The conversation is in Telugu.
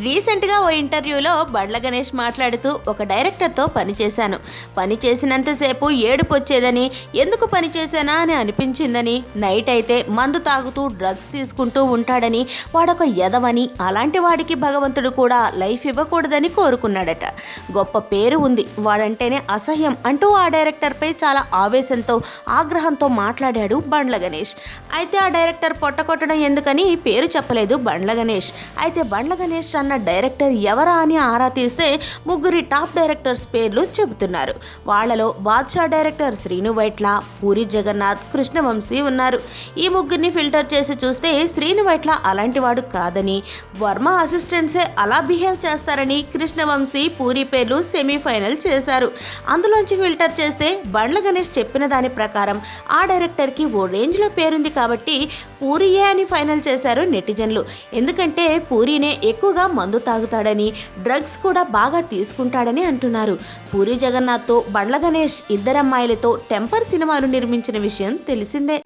రీసెంట్గా ఓ ఇంటర్వ్యూలో బండ్ల గణేష్ మాట్లాడుతూ ఒక డైరెక్టర్తో పనిచేశాను. పని చేసినంతసేపు ఏడుపు వచ్చేదని, ఎందుకు పని చేశానా అని అనిపించిందని, నైట్ అయితే మందు తాగుతూ డ్రగ్స్ తీసుకుంటూ ఉంటాడని, వాడొక ఎదవని, అలాంటి వాడికి భగవంతుడు కూడా లైఫ్ ఇవ్వకూడదని కోరుకున్నాడట. గొప్ప పేరు ఉంది, వాడంటేనే అసహ్యం అంటూ ఆ డైరెక్టర్పై చాలా ఆవేశంతో ఆగ్రహంతో మాట్లాడాడు బండ్ల గణేష్. అయితే ఆ డైరెక్టర్ పొట్టకొట్టడం ఎందుకని పేరు చెప్పలేదు బండ్ల గణేష్. అయితే బండ్ల గణేష్ అన్న డైరెక్టర్ ఎవరా అని ఆరా తీస్తే ముగ్గురి టాప్ డైరెక్టర్స్ పేర్లు చెబుతున్నారు. వాళ్లలో బాద్షా డైరెక్టర్ శ్రీను వైట్ల, పూరి జగన్నాథ్, కృష్ణవంశీ ఉన్నారు. ఈ ముగ్గురిని ఫిల్టర్ చేసి చూస్తే శ్రీను వైట్ల అలాంటి వాడు కాదని, వర్మ అసిస్టెంట్సే అలా బిహేవ్ చేస్తారని కృష్ణవంశీ, పూరి పేర్లు సెమీఫైనల్ చేశారు. అందులోంచి ఫిల్టర్ చేస్తే బండ్ల గణేష్ చెప్పిన దాని ప్రకారం ఆ డైరెక్టర్కి ఓ రేంజ్లో పేరుంది కాబట్టి పూరియే అని ఫైనల్ చేశారు నెటిజన్లు. ఎందుకంటే పూరీనే ఎక్కువగా మందు తాగుతాడని, డ్రగ్స్ కూడా బాగా తీసుకుంటాడని అంటున్నారు. పూరి జగన్నాథ్తో బండ్ల గణేష్ ఇద్దరమ్మాయిలతో టెంపర్ సినిమాలు నిర్మించిన విషయం తెలిసిందే.